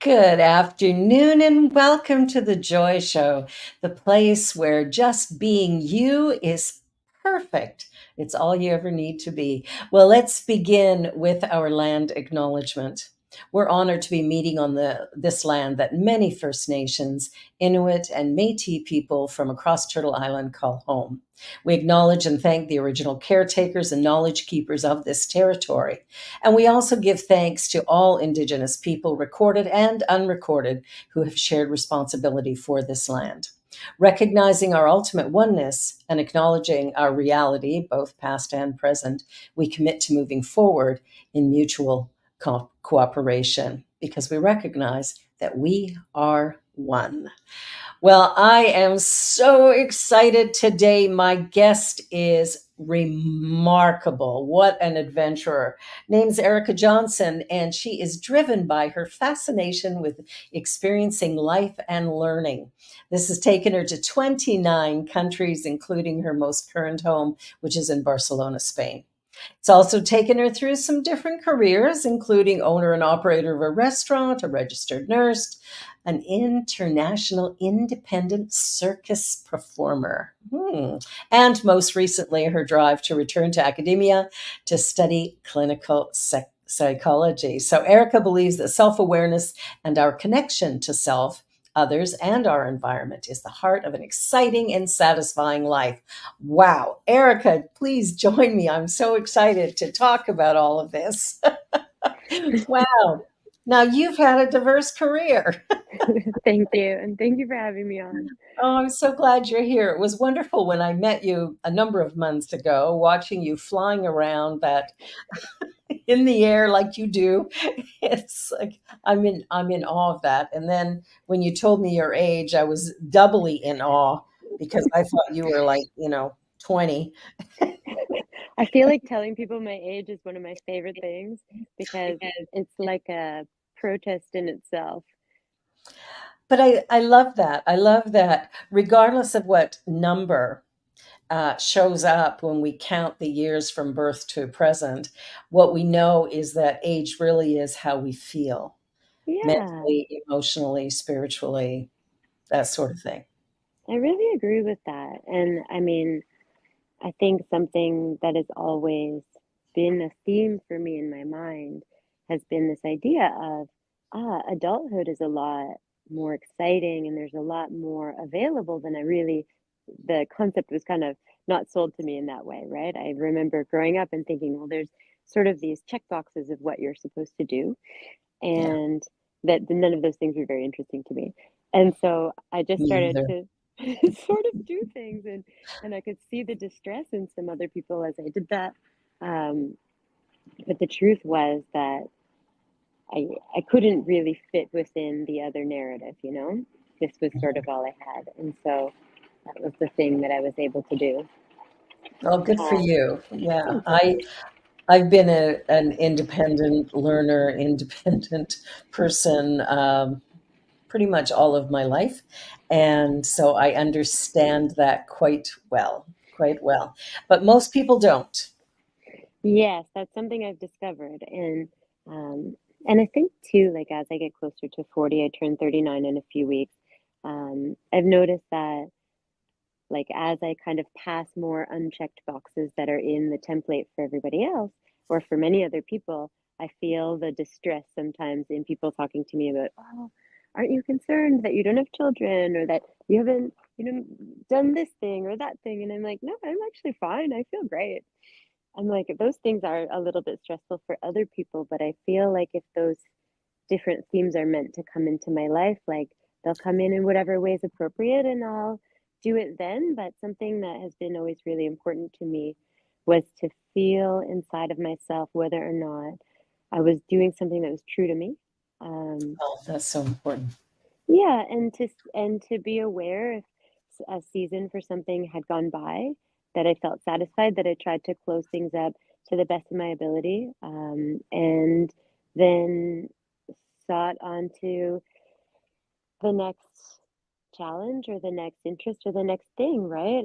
Good afternoon and welcome to the Joy Show, the place where just being you is perfect. It's all you ever need to be. Well, let's begin with our land acknowledgement. We're honored to be meeting on this land that many First Nations, Inuit, and Métis people from across Turtle Island call home. We acknowledge and thank the original caretakers and knowledge keepers of this territory. And we also give thanks to all Indigenous people, recorded and unrecorded, who have shared responsibility for this land. Recognizing our ultimate oneness and acknowledging our reality, both past and present, we commit to moving forward in mutual cooperation because we recognize that we are one. Well, I am so excited today. My guest is remarkable. What an adventurer. Name's Erikka Johnson, and she is driven by her fascination with experiencing life and learning. This has taken her to 29 countries, including her most current home, which is in Barcelona, Spain. It's also taken her through some different careers, including owner and operator of a restaurant, a registered nurse, an international independent circus performer. And most recently, her drive to return to academia to study clinical psychology. So Erikka believes that self-awareness and our connection to self, others, and our environment is the heart of an exciting and satisfying life. Wow. Erikka, please join me. I'm so excited to talk about all of this. Wow. Now, you've had a diverse career. Thank you. And thank you for having me on. Oh, I'm so glad you're here. It was wonderful when I met you a number of months ago, watching you flying around that in the air like you do. It's like I'm in awe of that. And then when you told me your age, I was doubly in awe because I thought you were like, 20. I feel like telling people my age is one of my favorite things because it's like a protest in itself. But I love that. I love that regardless of what number shows up when we count the years from birth to present, what we know is that age really is how we feel Yeah, mentally, emotionally, spiritually, that sort of thing. I really agree with that. And I mean, I think something that has always been a theme for me in my mind has been this idea of, adulthood is a lot more exciting and there's a lot more available than the concept was kind of not sold to me in that way, right? I remember growing up and thinking, well, there's sort of these check boxes of what you're supposed to do, Yeah, and that none of those things were very interesting to me. And so I just me started either. to sort of do things, and I could see the distress in some other people as I did that. Um, but the truth was that I couldn't really fit within the other narrative, you know? This was sort of all I had. And so that was the thing that I was able to do. Oh, good for Um, you. Yeah, Thank you. I've been an independent learner, independent person, pretty much all of my life, and so I understand that quite well, quite well. But most people don't. Yes, that's something I've discovered. Um, and I think too, like as I get closer to 40, I turn 39 in a few weeks. I've noticed that like as I kind of pass more unchecked boxes that are in the template for everybody else or for many other people, I feel the distress sometimes in people talking to me about, oh, aren't you concerned that you don't have children or that you haven't, done this thing or that thing? And I'm like, no, I'm actually fine. I feel great. I'm like, those things are a little bit stressful for other people, but I feel like if those different themes are meant to come into my life, like they'll come in whatever way is appropriate and I'll do it then. But something that has been always really important to me was to feel inside of myself whether or not I was doing something that was true to me. Um, Oh, that's so important. yeah, and to be aware if a season for something had gone by, that I felt satisfied, that I tried to close things up to the best of my ability, and then sought onto the next challenge or the next interest or the next thing, right?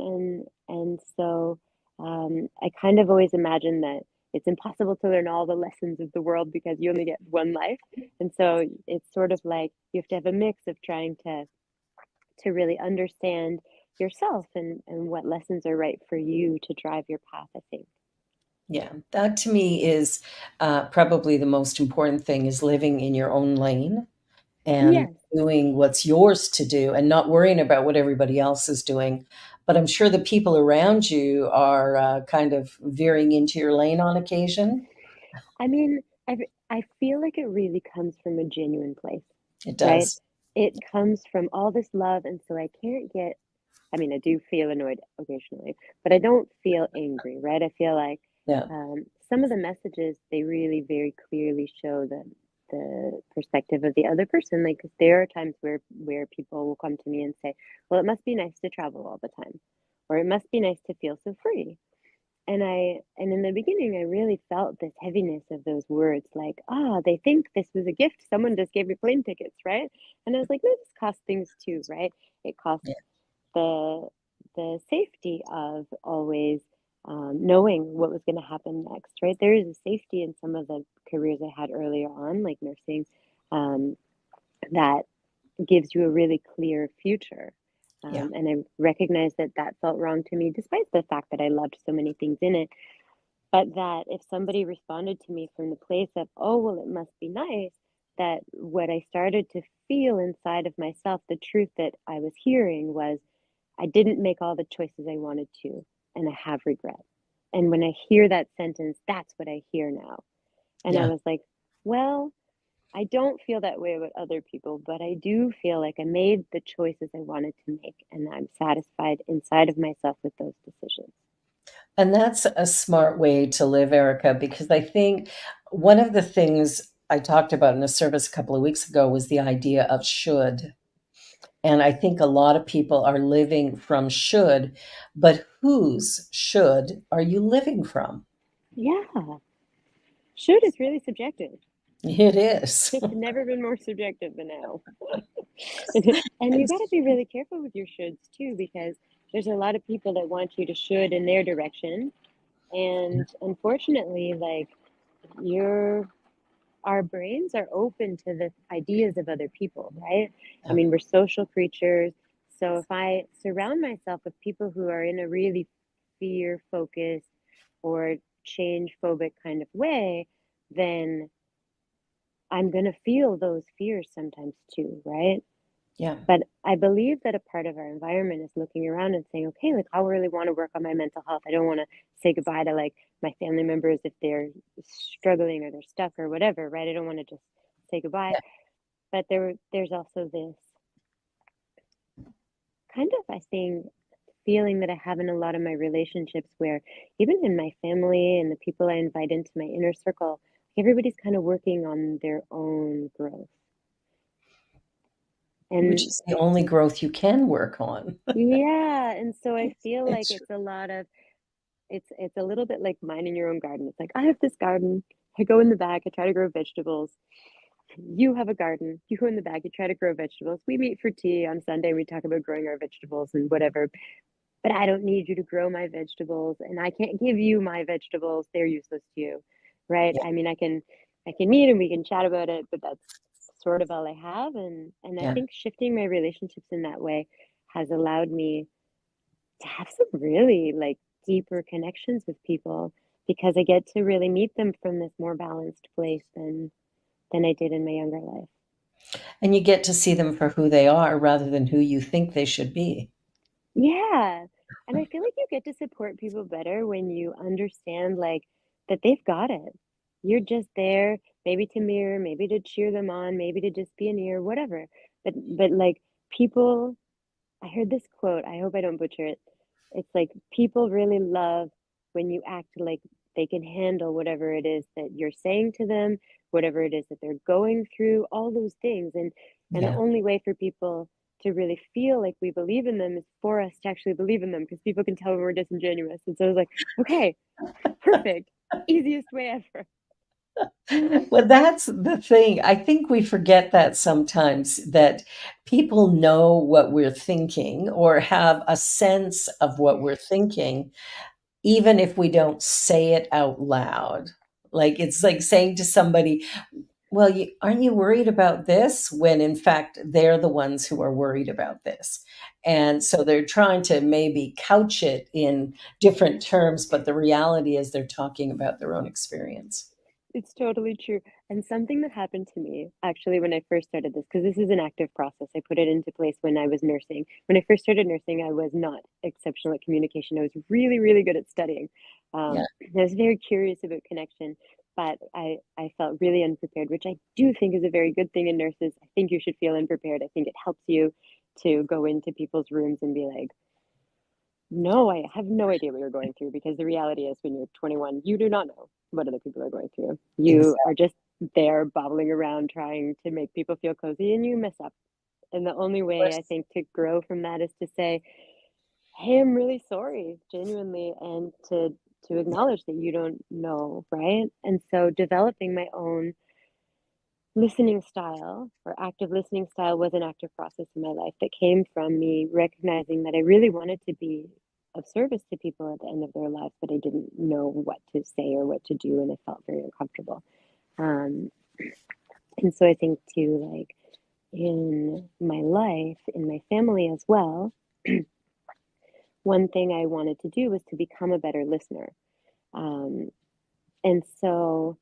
And so I kind of always imagine that it's impossible to learn all the lessons of the world because you only get one life. And so it's sort of like you have to have a mix of trying to really understand yourself and what lessons are right for you to drive your path, I think. Yeah, that to me is probably the most important thing is living in your own lane and Yes. doing what's yours to do and not worrying about what everybody else is doing. But I'm sure the people around you are kind of veering into your lane on occasion. I mean, I feel like it really comes from a genuine place, It right? does. It comes from all this love, and so I can't get, I mean, I do feel annoyed occasionally, but I don't feel angry, right? I feel like Yeah. some of the messages, they really very clearly show the perspective of the other person. Like, 'cause there are times where people will come to me and say, "Well, it must be nice to travel all the time," or "It must be nice to feel so free." And in the beginning, I really felt this heaviness of those words, like, "Ah, they think this was a gift. Someone just gave me plane tickets, right?" And I was like, "No, this costs things too, right?" It costs Yeah. the the safety of always knowing what was going to happen next, right? There is a safety in some of the careers I had earlier on, like nursing, um, that gives you a really clear future. Yeah. And I recognized that that felt wrong to me, despite the fact that I loved so many things in it. But that if somebody responded to me from the place of, "Oh, well, it must be nice," that what I started to feel inside of myself, the truth that I was hearing was, I didn't make all the choices I wanted to, and I have regret. And when I hear that sentence, that's what I hear now. And I Yeah. was like, well, I don't feel that way about other people, but I do feel like I made the choices I wanted to make, and I'm satisfied inside of myself with those decisions. And that's a smart way to live, Erica, because I think one of the things I talked about in a service a couple of weeks ago was the idea of should. And I think a lot of people are living from should, but whose should are you living from? Yeah, should is really subjective. It is. It's never been more subjective than now. And you got to It's be really careful with your shoulds too, because there's a lot of people that want you to should in their direction. And unfortunately, like, your our brains are open to the ideas of other people, right? I yeah, mean, we're social creatures. So if I surround myself with people who are in a really fear focused or change phobic kind of way, then I'm going to feel those fears sometimes too, right? yeah, But I believe that a part of our environment is looking around and saying, okay, like, I really want to work on my mental health. I don't want to say goodbye to like my family members if they're struggling or they're stuck or whatever, right? I don't want to just say goodbye. yeah. But there's also this kind of, I think, feeling that I have in a lot of my relationships where even in my family and the people I invite into my inner circle, everybody's kind of working on their own growth. Which And is the only growth you can work on. yeah, and so I feel like It's true. it's a lot of it's a little bit like minding your own garden. It's like, I have this garden. I go in the back, I try to grow vegetables. You have a garden. You go in the back, you try to grow vegetables. We meet for tea on Sunday. We talk about growing our vegetables and whatever. But I don't need you to grow my vegetables, and I can't give you my vegetables. They're useless to you, right? Yeah, I mean, I can meet and we can chat about it, but that's sort of all I have. And I yeah. think shifting my relationships in that way has allowed me to have some really, like, deeper connections with people because I get to really meet them from this more balanced place than I did in my younger life. And you get to see them for who they are rather than who you think they should be. Yeah, and I feel like you get to support people better when you understand, like, that they've got it. You're just there, maybe to mirror, maybe to cheer them on, maybe to just be an ear, whatever. But, like, people I heard this quote, I hope I don't butcher it. It's like, people really love when you act like they can handle whatever it is that you're saying to them, whatever it is that they're going through, all those things. And the Yeah. only way for people to really feel like we believe in them is for us to actually believe in them because people can tell when we're disingenuous. And so it's like, okay, perfect. Easiest way ever. Well, that's the thing. I think we forget that sometimes that people know what we're thinking or have a sense of what we're thinking. even if we don't say it out loud. Like it's like saying to somebody, well, aren't you worried about this? When in fact, they're the ones who are worried about this. And so they're trying to maybe couch it in different terms, but the reality is they're talking about their own experience. It's totally true. And something that happened to me actually when I first started this, because this is an active process. I put it into place when I was nursing. When I first started nursing, I was not exceptional at communication. I was really, really good at studying. Yeah. I was very curious about connection, but I felt really unprepared, which I do think is a very good thing in nurses. I think you should feel unprepared. I think it helps you to go into people's rooms and be like, no, I have no idea what you're going through, because the reality is when you're 21, you do not know what other people are going through. You Exactly. are just there bobbling around trying to make people feel cozy and you mess up. And the only way I think to grow from that is to say, "Hey, I'm really sorry," genuinely, and to acknowledge that you don't know, right? And so developing my own listening style or active listening style was an active process in my life that came from me recognizing that I really wanted to be of service to people at the end of their lives, but I didn't know what to say or what to do, and I felt very uncomfortable. Um, and so I think too, like in my life, in my family as well, one thing I wanted to do was to become a better listener. Um, and so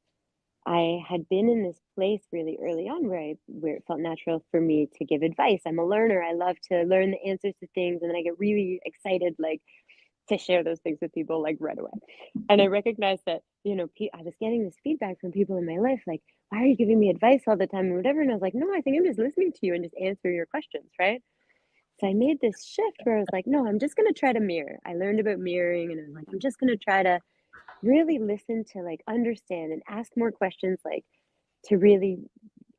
I had been in this place really early on where it felt natural for me to give advice. I'm a learner. I love to learn the answers to things, and then I get really excited, like to share those things with people, like right away. And I recognized that, I was getting this feedback from people in my life, like, "Why are you giving me advice all the time or whatever?" And I was like, "No, I think I'm just listening to you and just answering your questions, right?" So I made this shift where I was like, "No, I'm just gonna try to mirror." I learned about mirroring, and I was like, "I'm just gonna try to really listen to like understand and ask more questions, like to really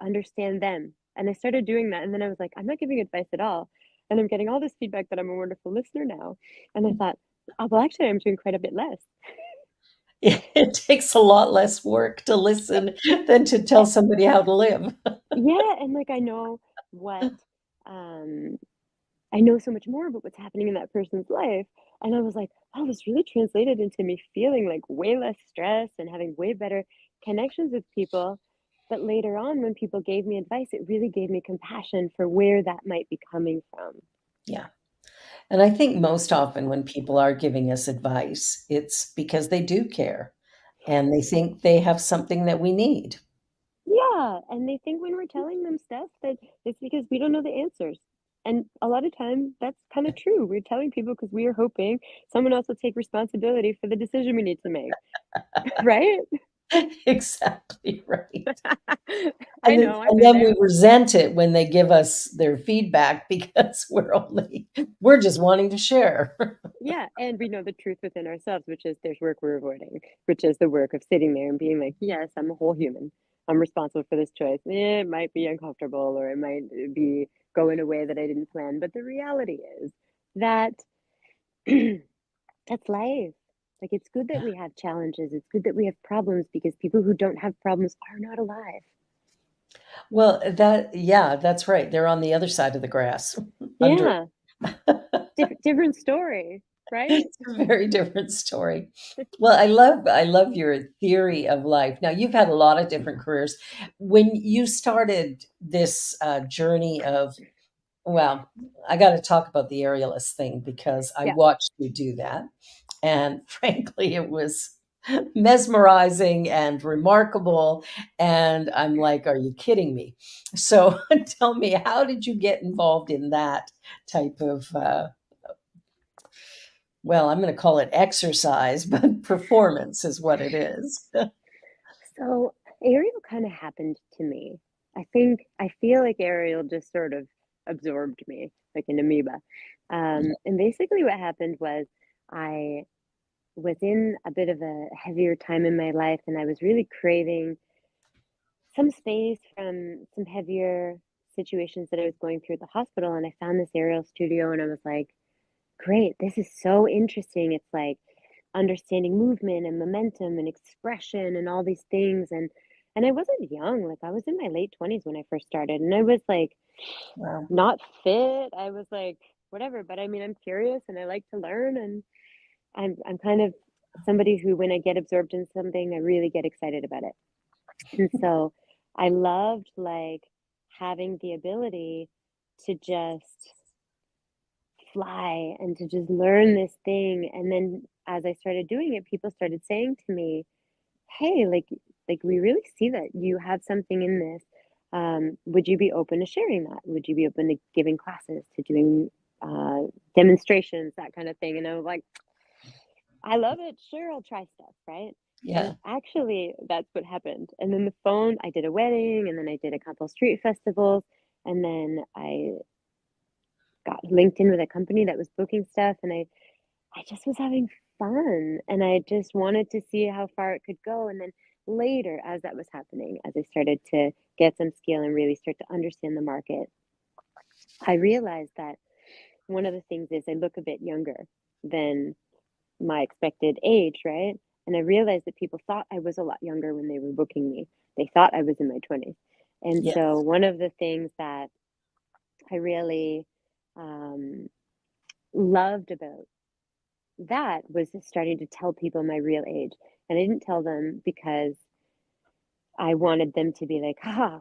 understand them." And I started doing that. And then I was like, I'm not giving advice at all. And I'm getting all this feedback that I'm a wonderful listener now. And I thought, oh, well, actually, I'm doing quite a bit less. It takes a lot less work to listen than to tell Eh, somebody how to live. yeah. And like, I know what, um, I know so much more about what's happening in that person's life. And I was like, oh, this really translated into me feeling like way less stress and having way better connections with people. But later on, when people gave me advice, it really gave me compassion for where that might be coming from. Yeah. And I think most often when people are giving us advice, it's because they do care and they think they have something that we need. Yeah, and they think when we're telling them stuff that it's because we don't know the answers. And a lot of time that's kind of true. We're telling people because we are hoping someone else will take responsibility for the decision we need to make, right? Exactly right. I know, I've And been then we there. resent it when they give us their feedback because we're just wanting to share. Yeah, and we know the truth within ourselves, which is there's work we're avoiding, which is the work of sitting there and being like, yes, I'm a whole human. I'm responsible for this choice. It might be uncomfortable or it might be go in a way that I didn't plan. But the reality is that that's life. Like, it's good that we have challenges. It's good that we have problems because people who don't have problems are not alive. Well, yeah, that's right. They're on the other side of the grass under Yeah, different story, right? it's a very different story. Well, I love your theory of life. Now, you've had a lot of different careers. When you started this journey of, well, I got to talk about the aerialist thing because I Yeah. watched you do that. And frankly, it was mesmerizing and remarkable. And I'm like, are you kidding me? So tell me, how did you get involved in that type of well, I'm going to call it exercise, but performance is what it is. So Ariel kind of happened to me. I feel like Ariel just sort of absorbed me like an amoeba. Yeah. And basically what happened was I was in a bit of a heavier time in my life and I was really craving some space from some heavier situations that I was going through at the hospital. And I found this aerial studio and I was like, great, this is so interesting. It's like understanding movement and momentum and expression and all these things. And I wasn't young, like I was in my late 20s when I first started. And I was like Wow. not fit. I was like whatever, but I mean I'm curious and I like to learn and I'm kind of somebody who, when I get absorbed in something, I really get excited about it. And so I loved like having the ability to just fly and to just learn this thing. And then as I started doing it, people started saying to me, "Hey, like we really see that you have something in this. Would you be open to sharing that? Would you be open to giving classes, to doing demonstrations, that kind of thing?" And I was like, "I love it. Sure, I'll try stuff, right?" And Yeah. actually, that's what happened. And then the phone, I did a wedding, and then I did a couple street festivals, and then I got linked in with a company that was booking stuff, and I just was having fun, and I just wanted to see how far it could go. And then later, as that was happening, as I started to get some skill and really start to understand the market, I realized that one of the things is I look a bit younger than my expected age, right? And I realized that people thought I was a lot younger when they were booking me. They thought I was in my 20s. And Yeah. so one of the things that I really um, loved about that was just starting to tell people my real age. And I didn't tell them because I wanted them to be like, "Ha,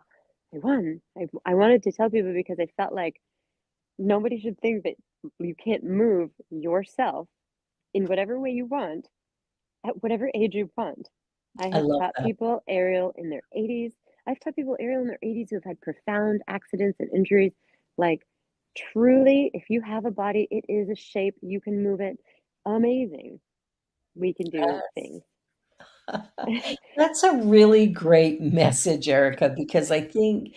I won." I wanted to tell people because I felt like nobody should think that you can't move yourself in whatever way you want at whatever age you want. I I have love taught that. people aerial in their 80s. I've taught people aerial in their 80s who have had profound accidents and injuries. Like, truly, if you have a body, it is a shape, you can move it. Amazing. We can do things. That's a really great message, Erica, because I think,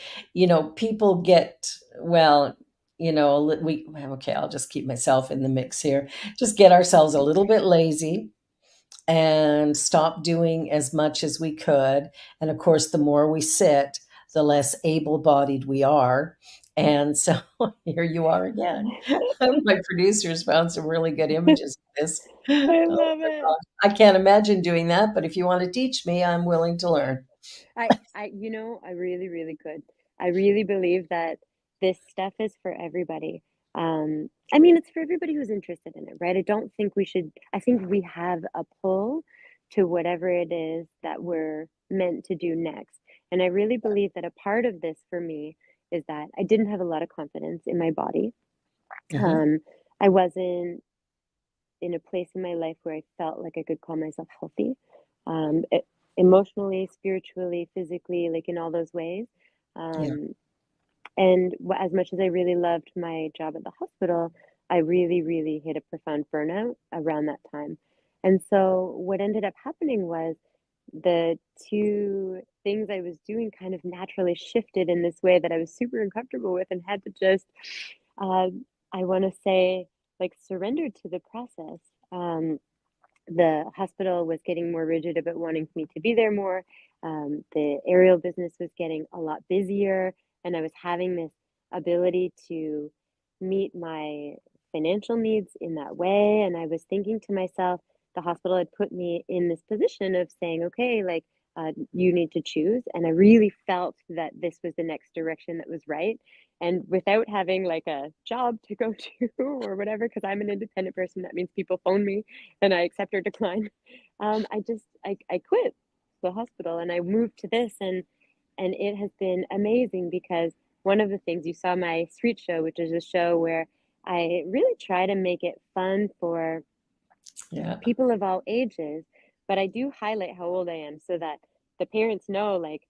people get, well, okay, I'll just keep myself in the mix here. Just get ourselves a little bit lazy and stop doing as much as we could. And of course, the more we sit, the less able bodied we are. And so here you are again. My producers found some really good images of this. I Oh love my it. gosh. I can't imagine doing that, but if you want to teach me, I'm willing to learn. I really, really could. I really believe that this stuff is for everybody. I mean, it's for everybody who's interested in it, right? I don't think we should, I think we have a pull to whatever it is that we're meant to do next. And I really believe that a part of this for me is that I didn't have a lot of confidence in my body. Mhm. Um, I wasn't in a place in my life where I felt like I could call myself healthy, emotionally, spiritually, physically, like in all those ways. Yeah. Um, and as much as I really loved my job at the hospital, I really, really hit a profound burnout around that time. And so what ended up happening was the two things I was doing kind of naturally shifted in this way that I was super uncomfortable with and had to just, uh, I want to say, like surrender to the process. Um, the hospital was getting more rigid about wanting me to be there more. The aerial business was getting a lot busier, and I was having this ability to meet my financial needs in that way. And I was thinking to myself, the hospital had put me in this position of saying, okay, like, you need to choose. And I really felt that this was the next direction that was right. And without having like a job to go to or whatever, because I'm an independent person, that means people phone me and I accept or decline. I quit the hospital and I moved to this, and it has been amazing because one of the things you saw my street show, which is a show where I really try to make it fun for Yeah. people of all ages, but I do highlight how old I am so that the parents know, like,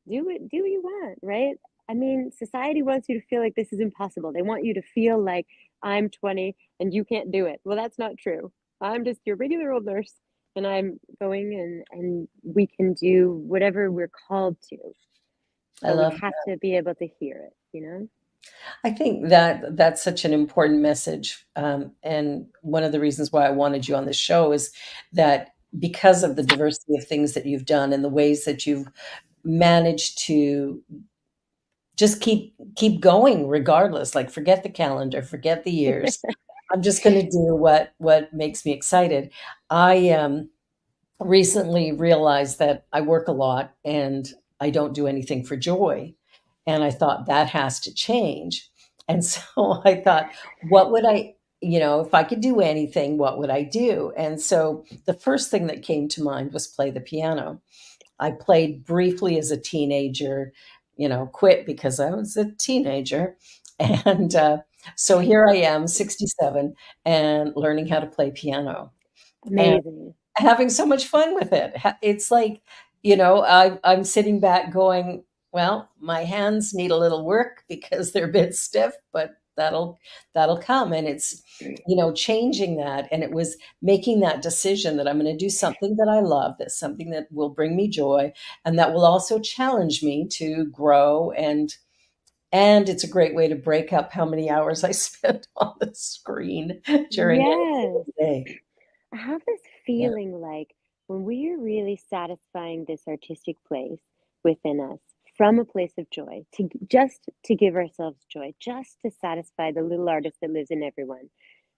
do what you want, right? I mean, society wants you to feel like this is impossible. They want you to feel like I'm 20 and you can't do it. Well, that's not true. I'm just your regular old nurse and I'm going, and we can do whatever we're called to, I but we love have to be able to hear it, you know? I think that that's such an important message. And one of the reasons why I wanted you on the show is that because of the diversity of things that you've done and the ways that you've managed to just keep going regardless, like forget the calendar, forget the years. I'm just going to do what makes me excited. I recently realized that I work a lot and I don't do anything for joy. And I thought that has to change. And so I thought, what would I? if I could do anything, what would I do? And so the first thing that came to mind was play the piano. I played briefly as a teenager, quit because I was a teenager. And so here I am, 67, and learning how to play piano and Amazing. having so much fun with it. It's like, I'm sitting back going, well, my hands need a little work because they're a bit stiff, but that'll come. And it's, changing that. And it was making that decision that I'm going to do something that I love, that's something that will bring me joy and that will also challenge me to grow. And it's a great way to break up how many hours I spend on the screen during any Yes. given day. I have this Yeah, feeling like when we are really satisfying this artistic place within us from a place of joy, just to give ourselves joy, just to satisfy the little artist that lives in everyone,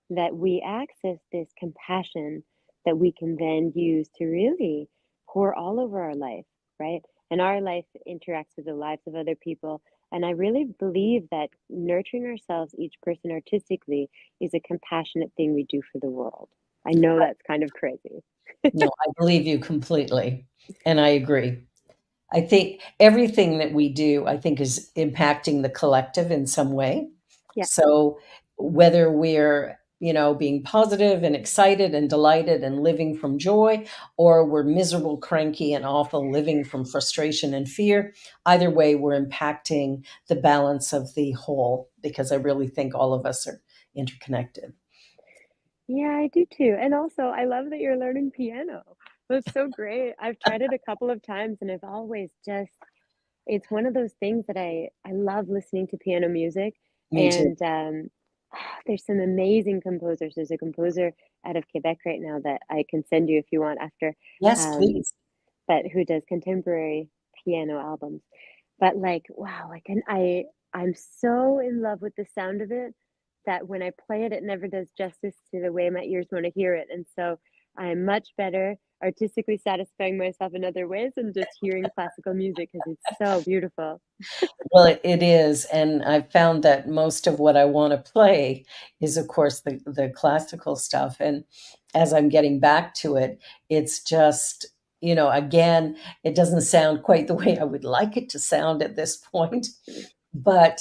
that we access this compassion that we can then use to really pour all over our life, right? And our life interacts with the lives of other people. And I really believe that nurturing ourselves, each person artistically, is a compassionate thing we do for the world. I know that's kind of crazy. no, I believe you completely, and I agree. I think everything that we do, I think, is impacting the collective in some way. Yeah. So whether we're, being positive and excited and delighted and living from joy, or we're miserable, cranky, and awful, living from frustration and fear, either way, we're impacting the balance of the whole because I really think all of us are interconnected. Yeah, I do too. And also, I love that you're learning piano. That's so great. I've tried it a couple of times and I've always just it's one of those things that I love listening to piano music, Me too. and, there's some amazing composers. There's a composer out of Quebec right now that I can send you if you want after, Yes, um, please. but who does contemporary piano albums. But, like, wow, I'm so in love with the sound of it that when I play it, it never does justice to the way my ears wanna hear it, and so I'm much better artistically satisfying myself in other ways than just hearing classical music because it's so beautiful. Well, it is, and I've found that most of what I wanna play is, of course, the classical stuff, and as I'm getting back to it, it's just, again, it doesn't sound quite the way I would like it to sound at this point, but,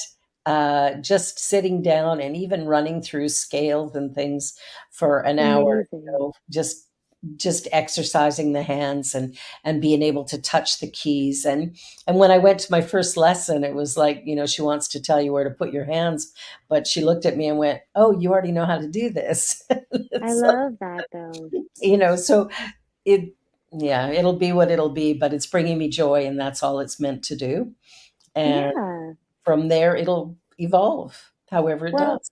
just sitting down and even running through scales and things for an hour, Amazing. just exercising the hands and being able to touch the keys, and when I went to my first lesson, it was like, she wants to tell you where to put your hands, but she looked at me and went, "Oh, you already know how to do this." I So, love that though. so it yeah, it'll be what it'll be, but it's bringing me joy, and that's all it's meant to do, and Yeah. from there, it'll evolve however it Well, does.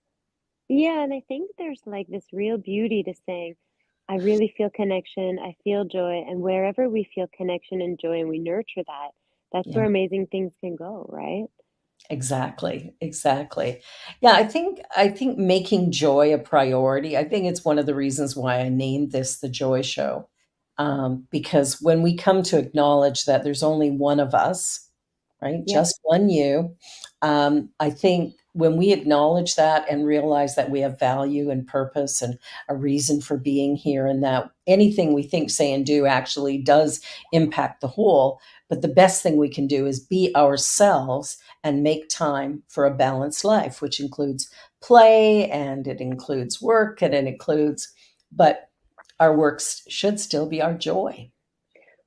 yeah, and I think there's like this real beauty to saying, I really feel connection, I feel joy, and wherever we feel connection and joy and we nurture that, that's Yeah. where amazing things can go, right? Exactly, exactly. Yeah, I think making joy a priority, I think it's one of the reasons why I named this The Joy Show, because when we come to acknowledge that there's only one of us, right? Yep. Just one you. I think when we acknowledge that and realize that we have value and purpose and a reason for being here, and that anything we think, say, and do actually does impact the whole, but the best thing we can do is be ourselves and make time for a balanced life, which includes play and it includes work and it includes, but our works should still be our joy.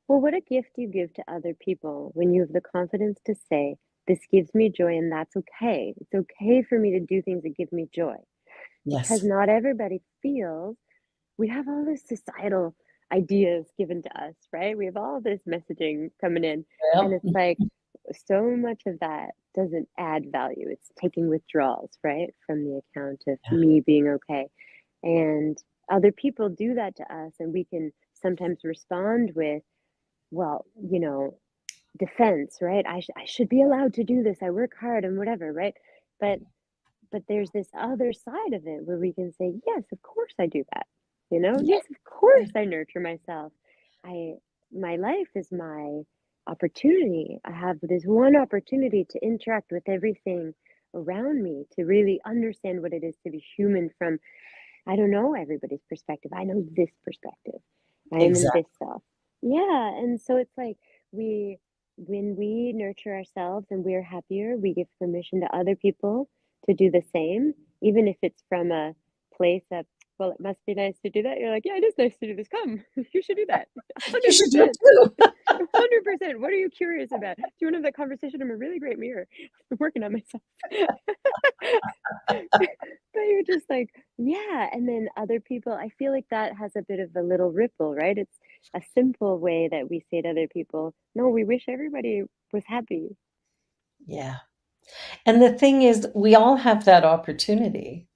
Well, what a gift you give to other people when you have the confidence to say, this gives me joy and that's okay. It's okay for me to do things that give me joy because Yes. not everybody feels we have all this societal ideas given to us, right? We have all this messaging coming in, and Well, it's like so much of that doesn't add value. It's taking withdrawals, right, from the account of yeah, me being okay. And other people do that to us, and we can sometimes respond with, well, defense, right? I should be allowed to do this. I work hard and whatever, right? But but there's this other side of it where we can say, "Yes, of course I do that." yeah, "Yes, of course I nurture myself. I my life is my opportunity. I have this one opportunity to interact with everything around me to really understand what it is to be human from, I don't know everybody's perspective. I know this perspective. I am in this Exactly. self. Yeah. And so it's like we, when we nurture ourselves and we're happier, we give permission to other people to do the same, even if it's from a place of, well, it must be nice to do that. You're like, yeah, it is nice to do this. Come, you should do that. You should do it 100%. too. 100%. What are you curious about? Do you want to have that conversation? I'm a really great mirror. I'm working on myself. But you're just like, yeah. And then other people, I feel like that has a bit of a little ripple, right? It's a simple way that we say to other people, no, we wish everybody was happy. Yeah. And the thing is, we all have that opportunity,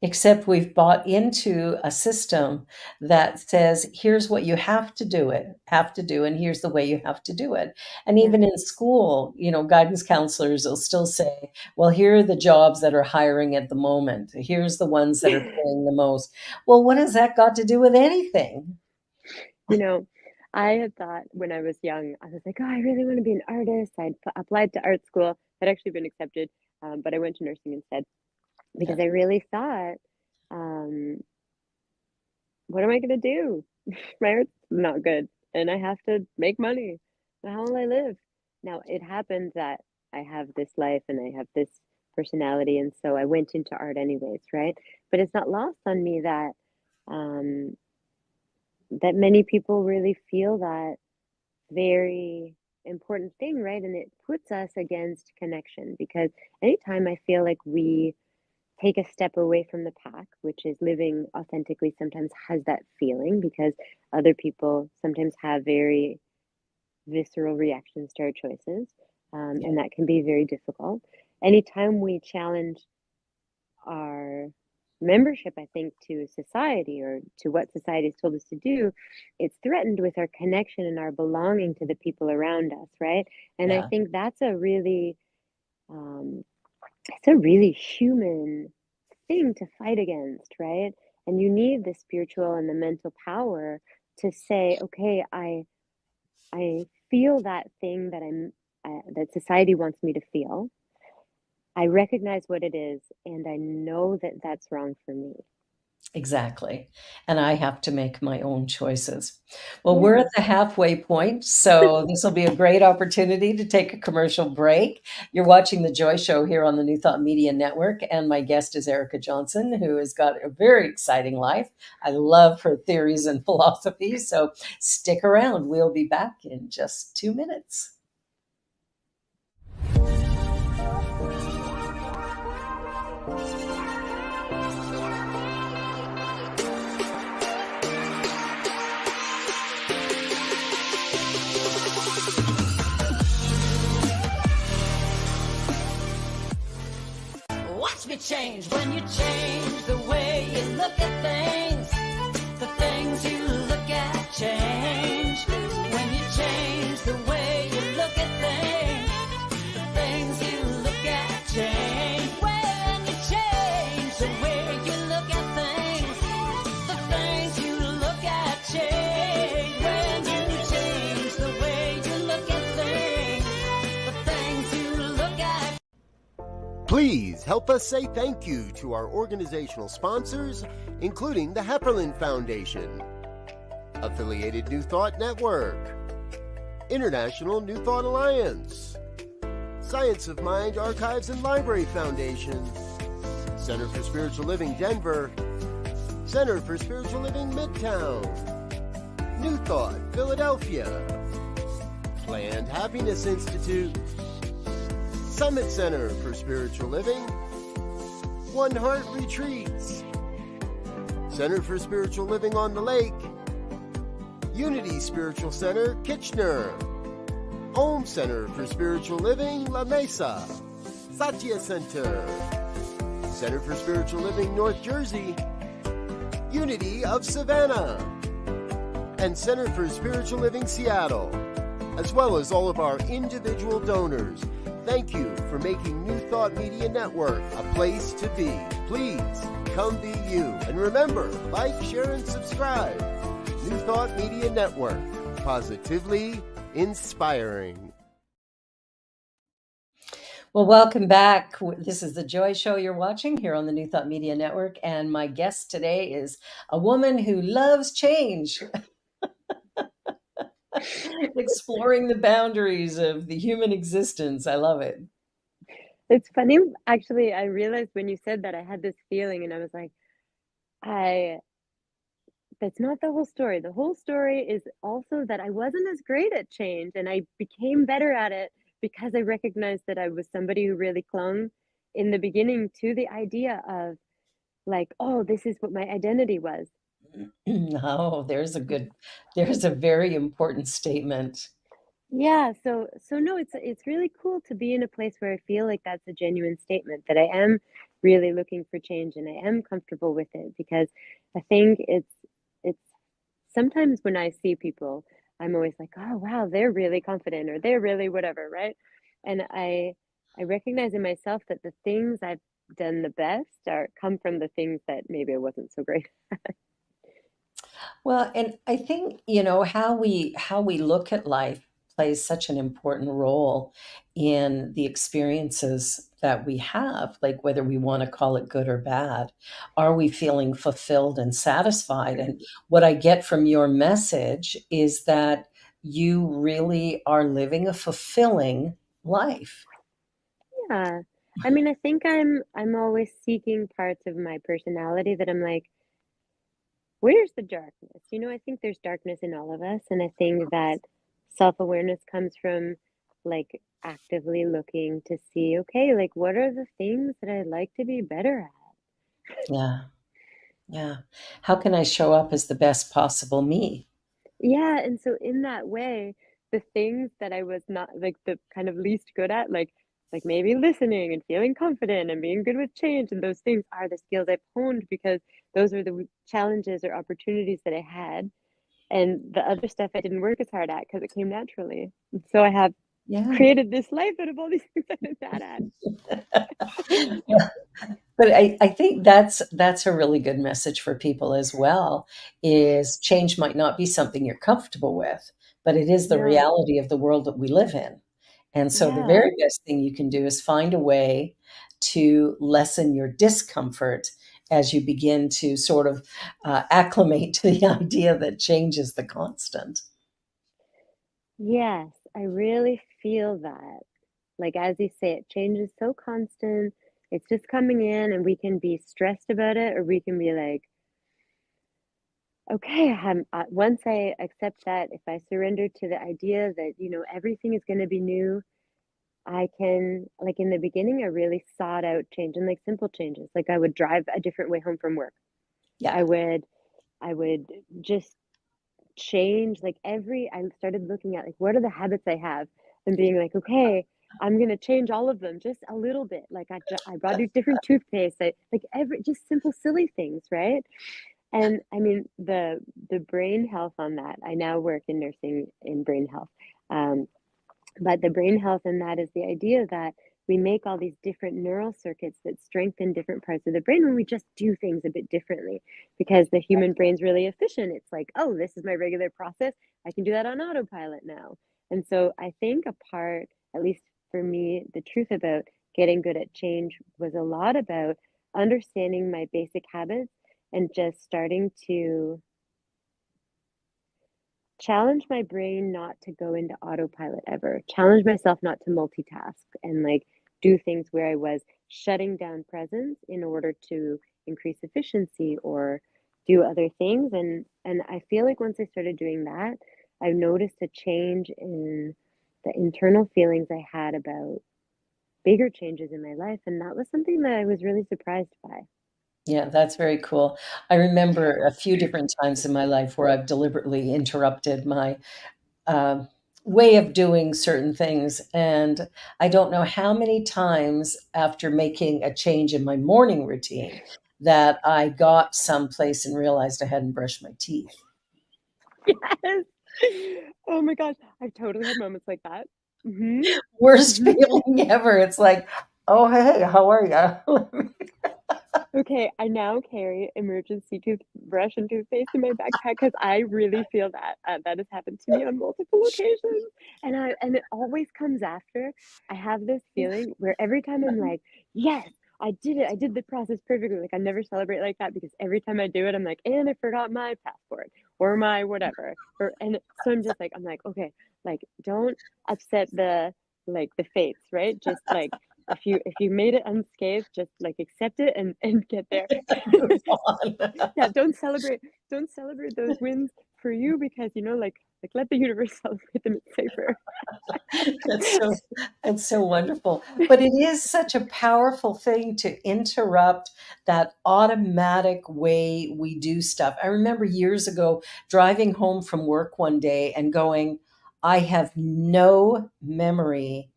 except we've bought into a system that says, here's what you have to do, and here's the way you have to do it. And Yeah. even in school, guidance counselors will still say, well, here are the jobs that are hiring at the moment. Here's the ones that are paying the most. Well, what has that got to do with anything? You know, I had thought when I was young, I was like, oh, I really want to be an artist. Applied to art school, had actually been accepted, but I went to nursing instead because Yeah. I really thought, um, what am I going to do? My art's not good and I have to make money. How will I live? Now, it happened that I have this life and I have this personality, and so I went into art anyways, right? But it's not lost on me that um, that many people really feel that very important thing, right? And it puts us against connection because anytime I feel like we take a step away from the pack, which is living authentically, sometimes has that feeling because other people sometimes have very visceral reactions to our choices. Yeah. And that can be very difficult. Anytime we challenge our membership, I think, to society or to what society has told us to do, it's threatened with our connection and our belonging to the people around us, right? And I Yeah. think that's um, it's a really human thing to fight against, right? And you need the spiritual and the mental power to say, okay, I feel that thing that that society wants me to feel. I recognize what it is, and I know that that's wrong for me. Exactly. And I have to make my own choices. Well, we're Yeah. at the halfway point, so this will be a great opportunity to take a commercial break. You're watching The Joy Show here on the New Thought Media Network, and my guest is Erikka Johnson, who has got a very exciting life. I love her theories and philosophies, so stick around. We'll be back in just 2 minutes. Watch me change when you change the way you look at things. The things you look at change. When you change the way you look at things, the things you look at change. When you change the way you look at things, the things you look at change. When you change the way you look at things, the things you look at. Please help us say thank you to our organizational sponsors, including the Hepperlin Foundation, Affiliated New Thought Network, International New Thought Alliance, Science of Mind Archives and Library Foundation, Center for Spiritual Living Denver, Center for Spiritual Living Midtown, New Thought Philadelphia, Planned Happiness Institute, Summit Center for Spiritual Living, One Heart Retreats, Center for Spiritual Living on the Lake, Unity Spiritual Center, Kitchener, Home Center for Spiritual Living, La Mesa, Satya Center, Center for Spiritual Living, North Jersey, Unity of Savannah, and Center for Spiritual Living, Seattle, as well as all of our individual donors. Thank you for making New Thought Media Network a place to be. Please come be you. And remember, like, share, and subscribe. New Thought Media Network. Positively inspiring. Well, welcome back. This is the Joy Show you're watching here on the New Thought Media Network. And my guest today is a woman who loves change, exploring the boundaries of the human existence. I love it. It's funny, actually, I realized when you said that I had this feeling and I was like, I that's not the whole story. The whole story is also that I wasn't as great at change and I became better at it because I recognized that I was somebody who really clung in the beginning to the idea of like, oh, this is what my identity was. Oh, there's a very important statement. Yeah, so no, it's really cool to be in a place where I feel like that's a genuine statement that I am really looking for change and I am comfortable with it because I think it's sometimes when I see people, I'm always like, "Oh, wow, they're really confident or they're really whatever," right? And I recognize in myself that the things I've done the best are come from the things that maybe I wasn't so great. Well, and I think, how we look at life plays such an important role in the experiences that we have, like whether we want to call it good or bad. Are we feeling fulfilled and satisfied? And what I get from your message is that you really are living a fulfilling life. Yeah. I mean, I think I'm always seeking parts of my personality that I'm like, where's the darkness? I think there's darkness in all of us, and I think that self-awareness comes from like actively looking to see, okay, like what are the things that I'd like to be better at? Yeah. Yeah. How can I show up as the best possible me? Yeah, and so in that way, the things that I was not like the kind of least good at, like maybe listening and feeling confident and being good with change and those things are the skills I've honed because those are the challenges or opportunities that I had. And the other stuff I didn't work as hard at because it came naturally. And so I have Yeah. created this life out of all these things I've been bad at. But I think that's a really good message for people as well, is change might not be something you're comfortable with, but it is the No, reality of the world that we live in. And so the yeah. very best thing you can do is find a way to lessen your discomfort as you begin to sort of acclimate to the idea that change is the constant. Yes, I really feel that. Like as you say, it changes so constant. It's just coming in and we can be stressed about it or we can be like, okay, once I accept that, if I surrender to the idea that, everything is going to be new, I can, like in the beginning, I really sought out change and like simple changes. Like I would drive a different way home from work. Yeah. I would, I would just change like I started looking at like what are the habits I have and being like, okay, I'm gonna change all of them just a little bit. Like I brought a different toothpaste. Like every just simple silly things, right? And I mean the brain health on that. I now work in nursing in brain health. Um, but the brain health in that is the idea that we make all these different neural circuits that strengthen different parts of the brain when we just do things a bit differently because the human brain's really efficient. It's like, oh, this is my regular process. I can do that on autopilot now. And so I think a part, at least for me, the truth about getting good at change was a lot about understanding my basic habits and just starting to challenge my brain not to go into autopilot ever. Challenge myself not to multitask and like do things where I was shutting down presence in order to increase efficiency or do other things. And I feel like once I started doing that, I've noticed a change in the internal feelings I had about bigger changes in my life. And that was something that I was really surprised by. Yeah, that's very cool. I remember a few different times in my life where I've deliberately interrupted my um, way of doing certain things. And I don't know how many times after making a change in my morning routine that I got someplace and realized I hadn't brushed my teeth. Yes. Oh my gosh. I've totally had moments like that. Hmm. Worst Hmm. feeling ever. It's like, oh, hey, how are you? Okay, I now carry emergency toothbrush and toothpaste in my backpack because I really feel that that has happened to me on multiple occasions, and it always comes after. I have this feeling where every time I'm like, yes, I did it, I did the process perfectly. Like I never celebrate like that because every time I do it, I'm like, and I forgot my passport or my whatever, and so I'm like, okay, like don't upset the fates, right? Just like if you made it unscathed, just like accept it and get there. Move on. Yeah, don't celebrate those wins for you because like let the universe celebrate them. It's safer. That's so that's so wonderful. But it is such a powerful thing to interrupt that automatic way we do stuff. I remember years ago driving home from work one day and going, I have no memory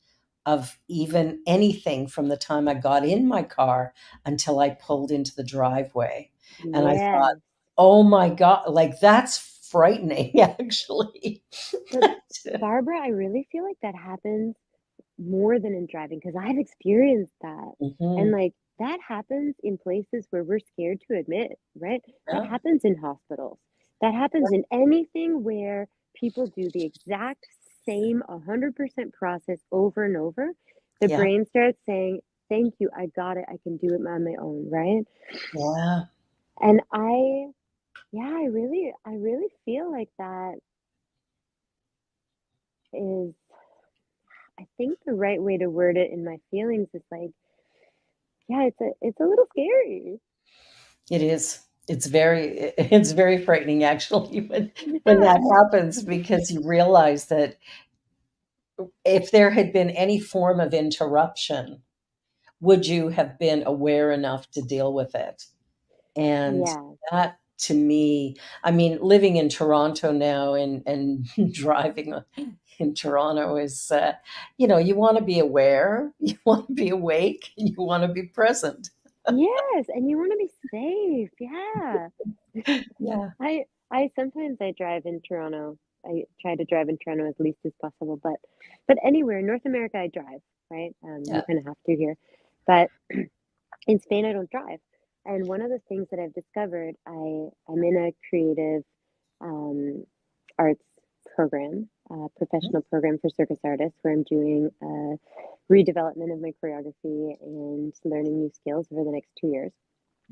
of even anything from the time I got in my car until I pulled into the driveway. And I thought, Yes. oh my God, like that's frightening, actually. But Barbara, I really feel like that happens more than in driving because I've experienced that. And Mhm. like that happens in places where we're scared to admit, right? That Yeah. happens in hospitals. That happens in anything where people do the exact same 100% process over and over. The Yeah. brain starts saying, thank you, I got it, I can do it on my own, right? Yeah. And yeah, I really feel like that is, I think the right way to word it in my feelings is like, yeah, it's a little scary. It is. It's very frightening actually when Yeah. that happens because you realize that if there had been any form of interruption, would you have been aware enough to deal with it? And Yeah. that to me, I mean, living in Toronto now and driving in Toronto is, you want to be aware, you want to be awake, and you want to be present. Yes, and you wanna be safe, yeah. Yeah. I sometimes I drive in Toronto. I try to drive in Toronto as least as possible, but anywhere in North America, I drive, right? You Yeah. kinda have to here. But in Spain, I don't drive. And one of the things that I've discovered, I'm in a creative um, arts program, professional program for circus artists, where I'm doing a redevelopment of my choreography and learning new skills over the next 2 years.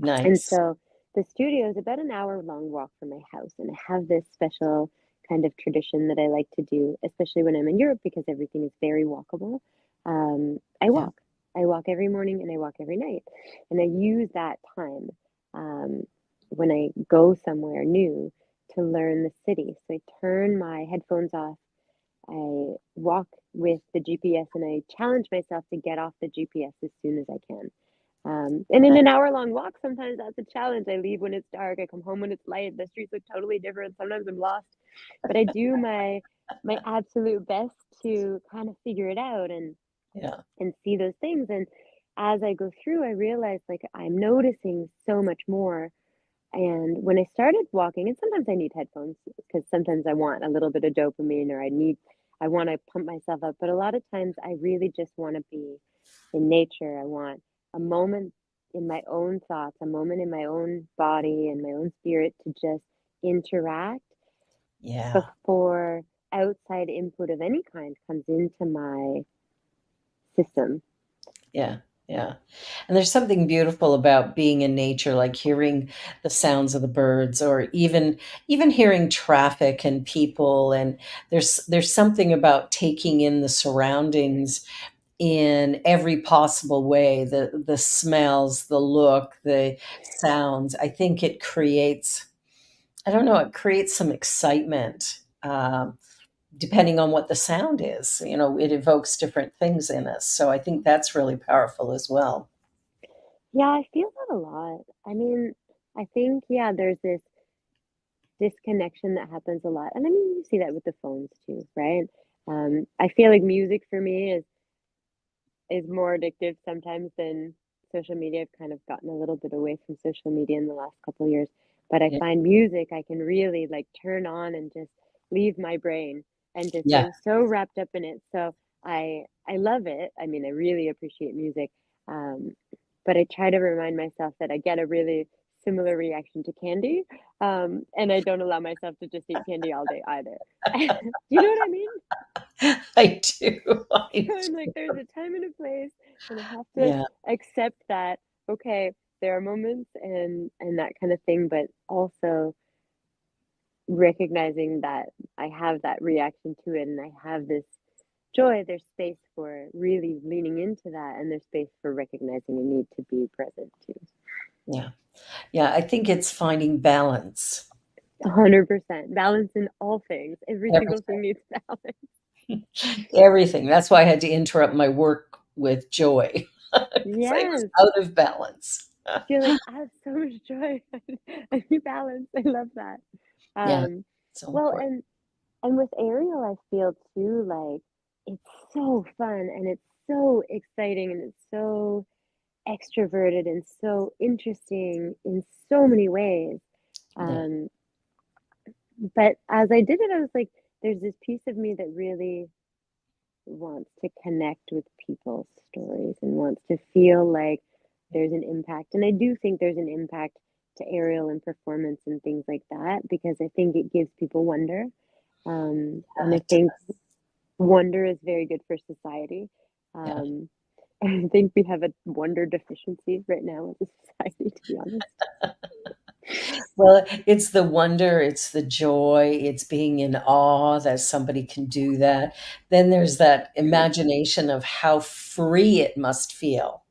And Nice. so the studio is about an hour long walk from my house, and I have this special kind of tradition that I like to do, especially when I'm in Europe because everything is very walkable. I Yeah. walk. I walk every morning and I walk every night, and I use that time um, when I go somewhere new to learn the city. So I turn my headphones off. I walk with the GPS, and I challenge myself to get off the GPS as soon as I can. And in an hour-long walk, sometimes that's a challenge. I leave when it's dark, I come home when it's light, the streets look totally different, sometimes I'm lost, but I do my absolute best to kind of figure it out Yeah. and see those things, and as I go through, I realize, like, I'm noticing so much more, and when I started walking and sometimes I need headphones because sometimes I want a little bit of dopamine or I wanna pump myself up, but a lot of times I really just wanna be in nature. I want a moment in my own thoughts, a moment in my own body and my own spirit to just interact Yeah. before outside input of any kind comes into my system. Yeah. Yeah. And there's something beautiful about being in nature, like hearing the sounds of the birds or even hearing traffic and people. And there's something about taking in the surroundings in every possible way, the smells, the look, the sounds. I think it creates, I don't know, it creates some excitement. Depending on what the sound is, it evokes different things in us. So I think that's really powerful as well. Yeah, I feel that a lot. I mean, I think, yeah, there's this disconnection that happens a lot. And I mean, you see that with the phones too, right? I feel like music for me is more addictive sometimes than social media. I've kind of gotten a little bit away from social media in the last couple of years, but I Yeah. find music I can really like turn on and just leave my brain and just Yeah. get so wrapped up in it. So I love it. I mean, I really appreciate music. Um, but I try to remind myself that I get a really similar reaction to candy, and I don't allow myself to just eat candy all day either. Do you know what I mean? I do. I So I'm like, there's do. a time and a place, and I have to Yeah, accept that, okay, there are moments and that kind of thing, but also recognizing that I have that reaction to it and I have this joy, there's space for really leaning into that, and there's space for recognizing a need to be present too. yeah, yeah. I think it's finding balance. 100%. Balance in all things. Every single Everything. thing needs balance. Everything. That's why I had to interrupt my work with joy because I was Yes. out of balance. You're like, I have so much joy. I need balance. I love that. Yeah, Um, so well, important. and with Ariel, I feel too like it's so fun and it's so exciting and it's so extroverted and so interesting in so many ways. Yeah, Um, but as I did it, I was like, there's this piece of me that really wants to connect with people's stories and wants to feel like there's an impact. And I do think there's an impact to Ariel and performance and things like that because I think it gives people wonder. And yeah, I think wonder is very good for society. yeah. Um, I think we have a wonder deficiency right now as a society, to be honest. Well, it's the wonder, it's the joy, it's being in awe that somebody can do that. Then there's that imagination of how free it must feel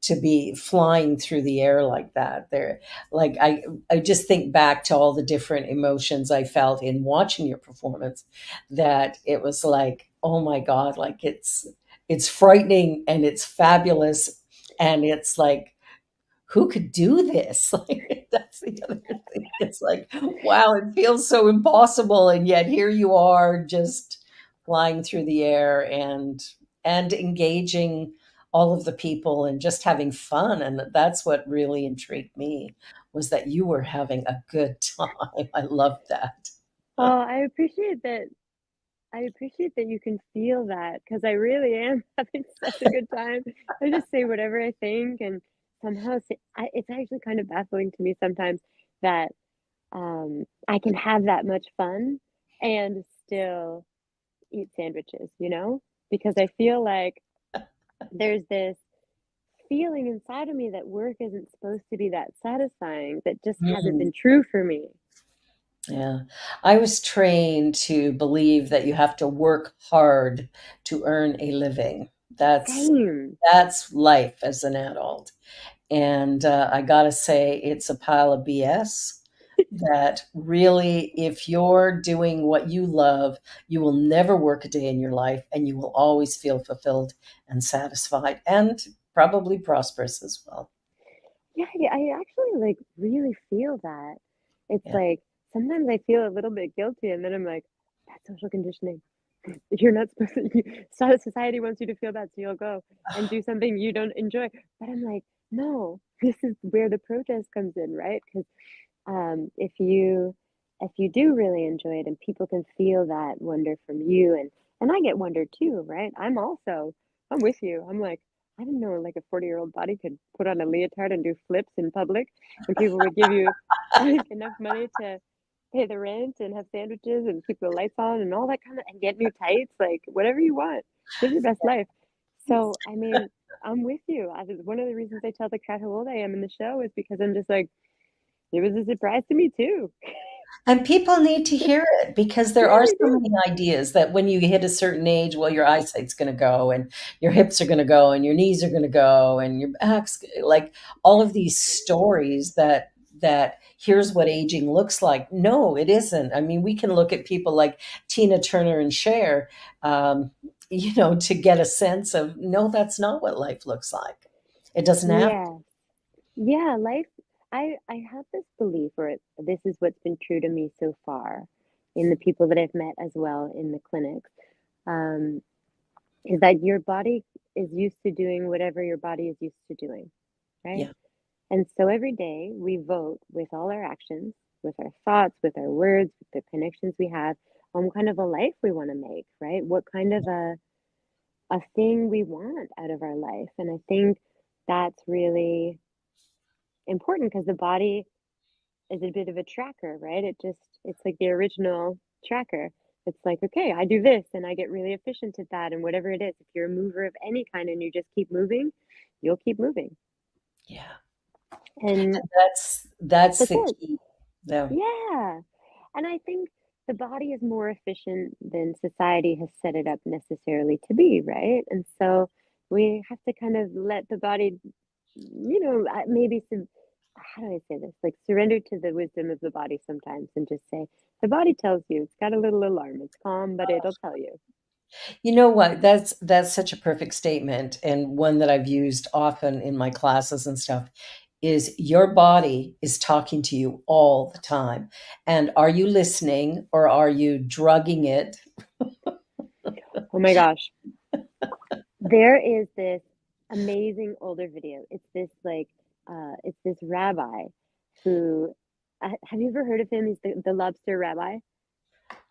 to be flying through the air like that. There, like I just think back to all the different emotions I felt in watching your performance, that it was like, oh my God, like it's frightening and it's fabulous and it's like, who could do this? Like that's the other thing. It's like, wow, it feels so impossible, and yet here you are, just flying through the air and engaging all of the people and just having fun. And that's what really intrigued me, was that you were having a good time. I loved that. Oh, I appreciate that you can feel that because I really am having such a good time. I just say whatever I think, and somehow it's actually kind of baffling to me sometimes that I can have that much fun and still eat sandwiches, you know? Because I feel like there's this feeling inside of me that work isn't supposed to be that satisfying, that just hasn't Mm, been true for me. yeah. I was trained to believe that you have to work hard to earn a living. Same. That's life as an adult. And I gotta say, it's a pile of BS. That really, if you're doing what you love, you will never work a day in your life and you will always feel fulfilled and satisfied and probably prosperous as well. Yeah, I actually like really feel that. It's Yeah. like sometimes I feel a little bit guilty, and then I'm like, that's social conditioning. You're not supposed to. Society wants you to feel bad, so you'll go and do something you don't enjoy. But I'm like, no, this is where the protest comes in, right? Because if you do really enjoy it, and people can feel that wonder from you, and I get wonder too, right? I'm with you. I'm like, I didn't know like a 40-year-old body could put on a leotard and do flips in public, and people would give you like enough money to pay the rent and have sandwiches and keep the lights on and all that kind of and get new tights, like whatever you want. Live your best life. So I mean, I'm with you. One of the reasons I tell the crowd how old I am in the show is because I'm just like, it was a surprise to me too. And people need to hear it because there Yeah, are they so do. many ideas that when you hit a certain age, well, your eyesight's going to go and your hips are going to go and your knees are going to go and your back's like all of these stories that here's what aging looks like. No, it isn't. I mean, we can look at people like Tina Turner and Cher, to get a sense of no, that's not what life looks like. It doesn't have. Yeah. Yeah, life I have this belief, or this is what's been true to me so far in the people that I've met as well in the clinics, um, is that your body is used to doing whatever your body is used to doing, right? Yeah, And so every day we vote with all our actions, with our thoughts, with our words, with the connections we have on what kind of a life we want to make, right? What kind of a thing we want out of our life. And I think that's really important because the body is a bit of a tracker, right? It's like the original tracker. It's like, okay, I do this and I get really efficient at that. And whatever it is, if you're a mover of any kind and you just keep moving, you'll keep moving. Yeah. And That's that's the it. key. Yeah. Yeah. And I think the body is more efficient than society has set it up necessarily to be, right? And so we have to kind of let the body, maybe some, how do I say this? Like surrender to the wisdom of the body sometimes and just say, the body tells you it's got a little alarm. It's calm, but it'll tell you. You know what? That's such a perfect statement, and one that I've used often in my classes and stuff is your body is talking to you all the time. And are you listening or are you drugging it? Oh my gosh. There is this amazing older video. It's this rabbi who, have you ever heard of him? He's the lobster rabbi.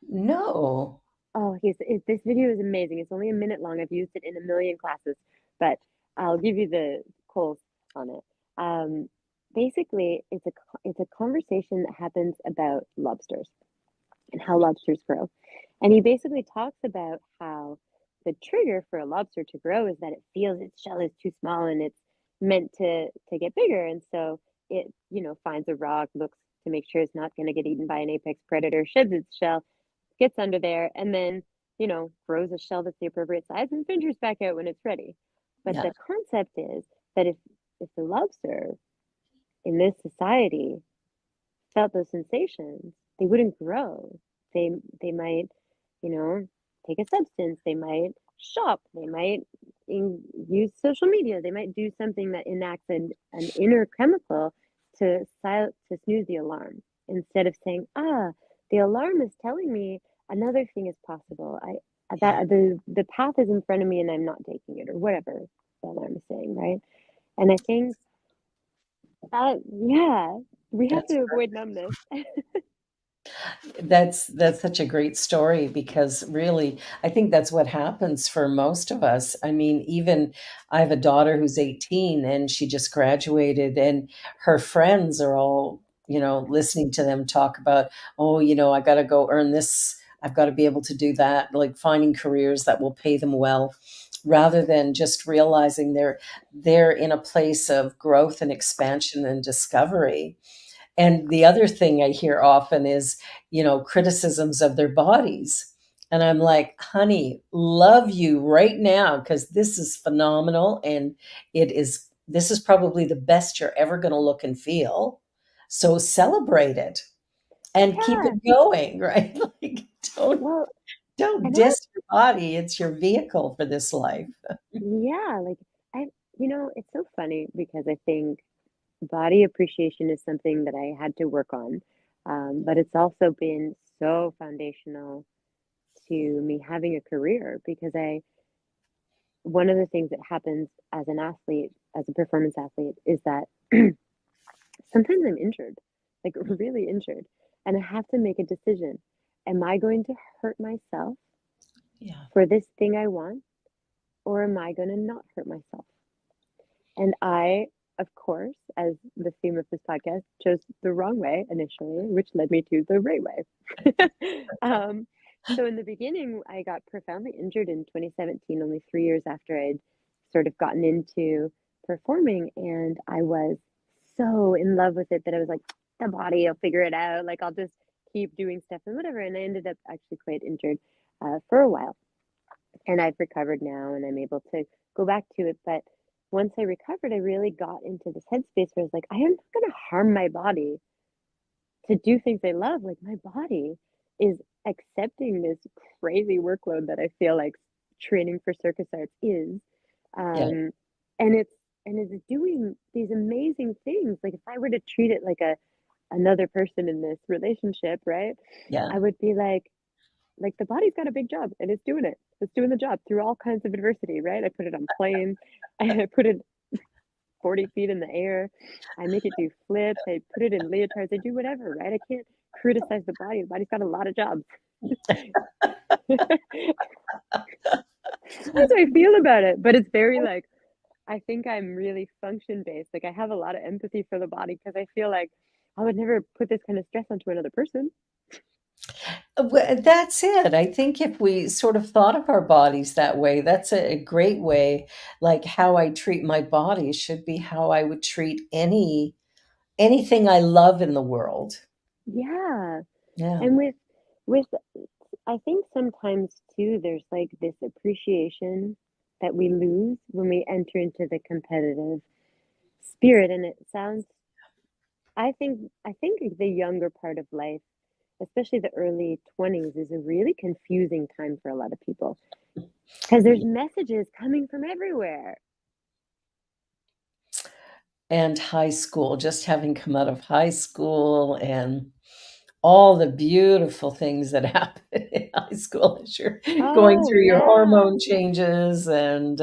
No. Oh, this video is amazing. It's only a minute long. I've used it in a million classes, but I'll give you the calls on it. Basically, it's a conversation that happens about lobsters and how lobsters grow. And he basically talks about how the trigger for a lobster to grow is that it feels its shell is too small and it's meant to get bigger. And so it, finds a rock, looks to make sure it's not going to get eaten by an apex predator, sheds its shell, gets under there, and then, grows a shell that's the appropriate size and ventures back out when it's ready. But Yeah. the concept is that if the lobster in this society felt those sensations, they wouldn't grow. They might, take a substance. They might shop. They might use social media. They might do something that enacts an inner chemical to snooze the alarm instead of saying, the alarm is telling me another thing is possible. Yeah. The path is in front of me and I'm not taking it or whatever the alarm is saying, right? And I think yeah, we have That's to avoid numbness. that's such a great story because really I think that's what happens for most of us. I mean, even I have a daughter who's 18 and she just graduated and her friends are all, listening to them talk about, oh, I got to go earn this, I've got to be able to do that, like finding careers that will pay them well rather than just realizing they're in a place of growth and expansion and discovery. And the other thing I hear often is, criticisms of their bodies. And I'm like, honey, love you right now because this is phenomenal. And this is probably the best you're ever going to look and feel. So celebrate it and keep Yeah. it going, right? Like, Well, don't and I diss your body. It's your vehicle for this life. yeah, like I it's so funny because I think body appreciation is something that I had to work on. But it's also been so foundational to me having a career because one of the things that happens as an athlete, as a performance athlete, is that sometimes I'm injured, like really injured, and I have to make a decision. Am I going to hurt myself Yeah. for this thing I want, or am I going to not hurt myself? And I, of course, as the theme of this podcast, chose the wrong way initially, which led me to the right way. So in the beginning, I got profoundly injured in 2017, only 3 years after I'd sort of gotten into performing. And I was so in love with it that I was like, the body, I'll figure it out. Like, I'll just keep doing stuff and whatever. And I ended up actually quite injured for a while. And I've recovered now and I'm able to go back to it. But once I recovered, I really got into this headspace where I was like, I am not going to harm my body to do things I love. Like, my body is accepting this crazy workload that I feel like training for circus arts is. Yeah. Um, and it's doing these amazing things. Like, if I were to treat it like another person in this relationship, right? Yeah. I would be like the body's got a big job and it's doing it. It's doing the job through all kinds of adversity, right? I put it on planes. I put it 40 feet in the air. I make it do flips. I put it in leotards. I do whatever, right? I can't criticize the body. The body's got a lot of jobs. That's how I feel about it. But it's very like, I think I'm really function based. Like I have a lot of empathy for the body because I feel like I would never put this kind of stress onto another person. That's it. I think if we sort of thought of our bodies that way, that's a great way. Like how I treat my body should be how I would treat anything I love in the world. Yeah. Yeah. And with I think sometimes too there's like this appreciation that we lose when we enter into the competitive spirit, and it sounds I think the younger part of life, especially the early 20s, is a really confusing time for a lot of people because there's messages coming from everywhere. And high school, just having come out of high school and all the beautiful things that happen in high school as you're going Oh through your yeah, hormone changes and,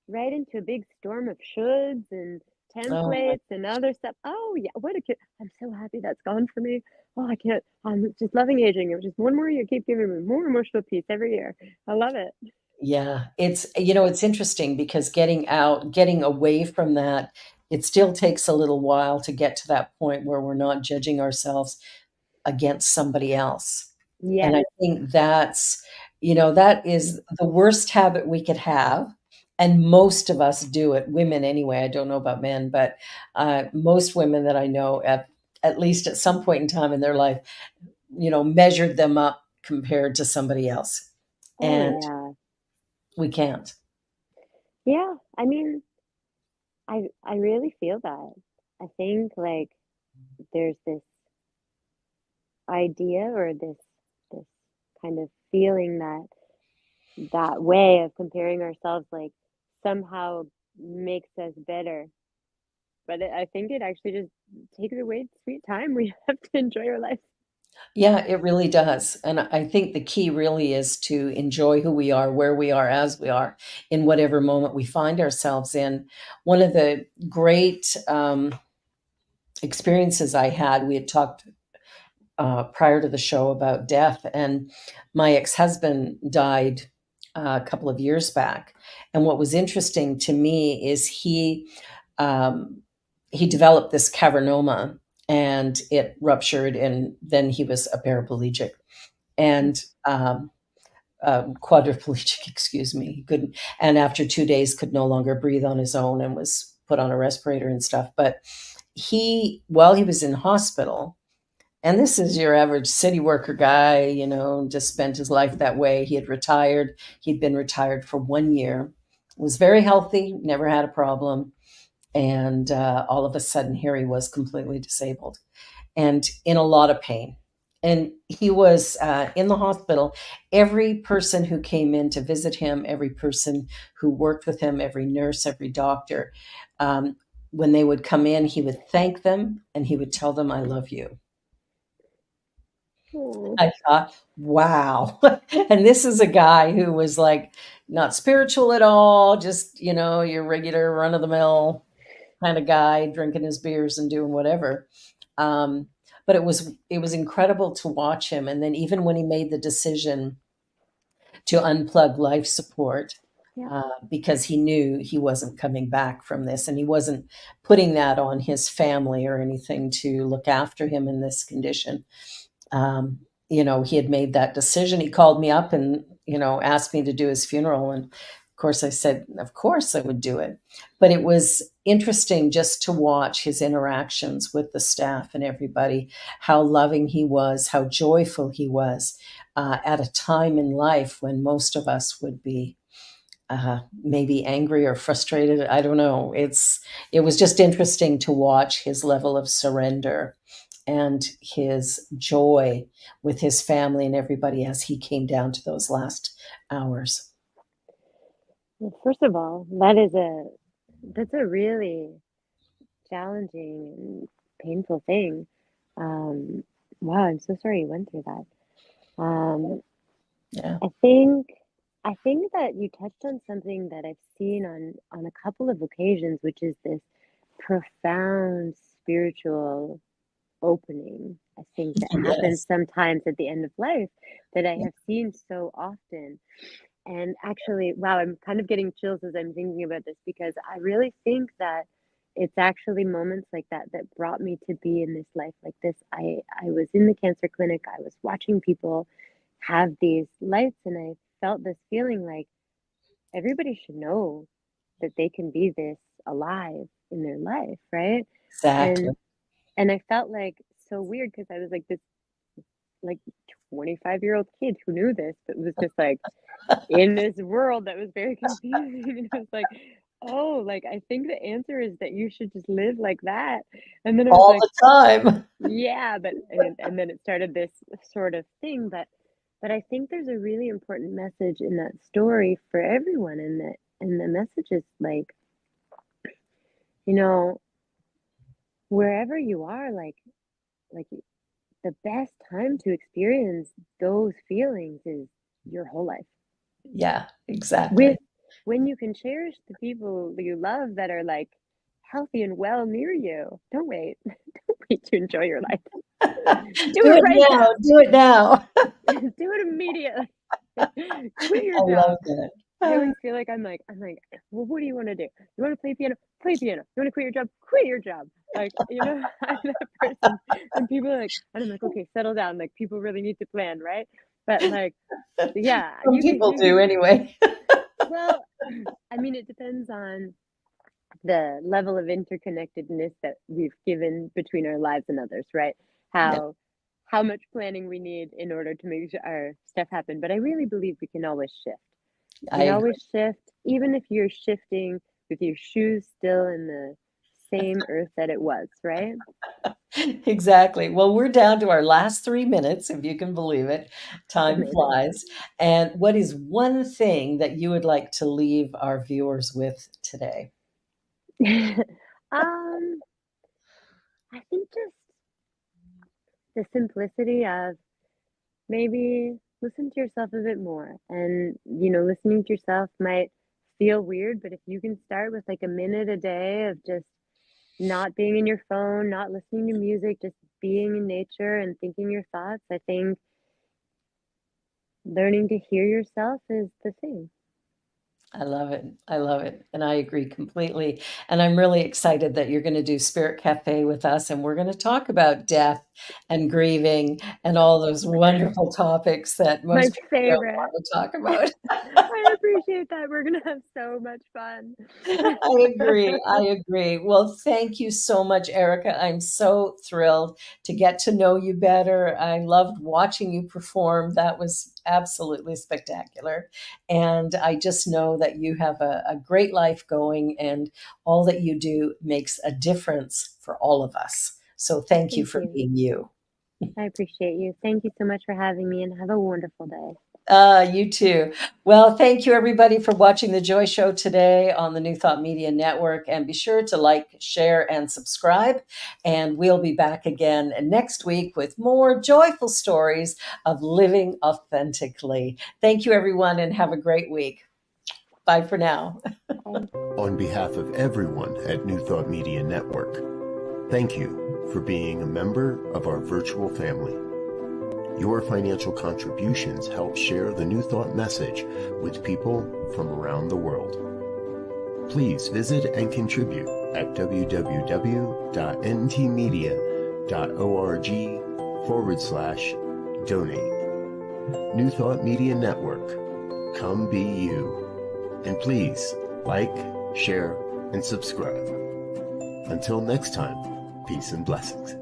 right into a big storm of shoulds and oh my templates and other stuff. Oh yeah, what a kid. I'm so happy that's gone for me. Oh, I can't. I'm just loving aging. It was just one more year keep giving me more emotional peace every year. I love it. yeah, it's interesting because getting away from that, it still takes a little while to get to that point where we're not judging ourselves against somebody else. And Yes. I think that is the worst habit we could have, and most of us do it, women anyway, I don't know about men, but, most women that I know at least at some point in time in their life, measured them up compared to somebody else, Oh and yeah. we can't. Yeah. I mean, I really feel that. I think like there's this idea or this kind of feeling that that way of comparing ourselves like somehow makes us better. But I think it actually just takes away the sweet time we have to enjoy our life. Yeah, it really does, and I think the key really is to enjoy who we are, where we are, as we are, in whatever moment we find ourselves in. One of the great, experiences I had, we had talked, prior to the show about death, and my ex-husband died, a couple of years back, and what was interesting to me is um, he developed this cavernoma, and it ruptured, and then he was a paraplegic. And quadriplegic, excuse me. He couldn't, and after 2 days, could no longer breathe on his own and was put on a respirator and stuff. But while he was in hospital, and this is your average city worker guy, just spent his life that way. He had retired. He'd been retired for 1 year, was very healthy, never had a problem. And all of a sudden, here he was completely disabled and in a lot of pain. And he was in the hospital. Every person who came in to visit him, every person who worked with him, every nurse, every doctor, um, when they would come in, he would thank them and he would tell them, "I love you." Oh, I thought, wow. And this is a guy who was like not spiritual at all, just, your regular run of the mill kind of guy drinking his beers and doing whatever. Um, but it was incredible to watch him. And then even when he made the decision to unplug life support, yeah. because he knew he wasn't coming back from this, and he wasn't putting that on his family or anything to look after him in this condition. Um, he had made that decision. He called me up and, asked me to do his funeral. And of course, I said, of course I would do it. But it was interesting just to watch his interactions with the staff and everybody, how loving he was, how joyful he was at a time in life when most of us would be maybe angry or frustrated. I don't know. It was just interesting to watch his level of surrender and his joy with his family and everybody as he came down to those last hours. Well, first of all, that's a really challenging and painful thing. Um, wow, I'm so sorry you went through that. Um, Yeah. I think I think that you touched on something that I've seen on a couple of occasions, which is this profound spiritual opening. I think that happens Yes. sometimes at the end of life that I have seen so often. And actually, wow, I'm kind of getting chills as I'm thinking about this, because I really think that it's actually moments like that that brought me to be in this life like this. I was in the cancer clinic. I was watching people have these lights, and I felt this feeling like everybody should know that they can be this alive in their life, right? Exactly. And I felt like so weird, because I was like this like 25-year-old kid who knew this, but was just like in this world that was very confusing. And it was like, oh, like, I think the answer is that you should just live like that. And then I was All like, the time. yeah, but and then it started this sort of thing, but I think there's a really important message in that story for everyone, and the message is like, you know, wherever you are, like the best time to experience those feelings is your whole life. Yeah, exactly. With when you can cherish the people you love that are like healthy and well near you. Don't wait. Don't wait to enjoy your life. Do Do it it right now. now. Do it now. Do it immediately. Quit your I love job. that. I always feel like I'm like, well, what do you want to do? You want to play piano? Play piano. You want to quit your job? Quit your job. Like, I'm that person. And people are like, and I'm like, okay, settle down. Like, people really need to plan, right? But like, yeah, Some people do anyway. well, I mean, it depends on the level of interconnectedness that we've given between our lives and others, right? Yeah, How much planning we need in order to make our stuff happen. But I really believe we can always shift. I You can agree. always shift, even if you're shifting with your shoes still in the same earth that it was, right? Exactly. Well, we're down to our last 3 minutes, if you can believe it. Time Amazing. flies. And what is one thing that you would like to leave our viewers with today? um, I think just the simplicity of maybe listen to yourself a bit more. And, listening to yourself might feel weird, but if you can start with like a minute a day of just not being in your phone, not listening to music, just being in nature and thinking your thoughts, I think learning to hear yourself is the thing. I love it. I love it. And I agree completely. And I'm really excited that you're going to do Spirit Cafe with us. And we're going to talk about death and grieving and all those wonderful topics that My most people don't favorite. want to talk about. I appreciate that. We're going to have so much fun. I agree. I agree. Well, thank you so much, Erica. I'm so thrilled to get to know you better. I loved watching you perform. That was absolutely spectacular. And I just know that you have a great life going, and all that you do makes a difference for all of us. So thank you Thank for you. being you. I appreciate you. Thank you so much for having me, and have a wonderful day. You too. Well, thank you everybody for watching The Joy Show today on the New Thought Media Network. And be sure to like, share, and subscribe. And we'll be back again next week with more joyful stories of living authentically. Thank you, everyone, and have a great week. Bye for now. Bye. On behalf of everyone at New Thought Media Network, thank you for being a member of our virtual family. Your financial contributions help share the New Thought message with people from around the world. Please visit and contribute at www.ntmedia.org/donate. New Thought Media Network. Come be you. And please like, share, and subscribe. Until next time, peace and blessings.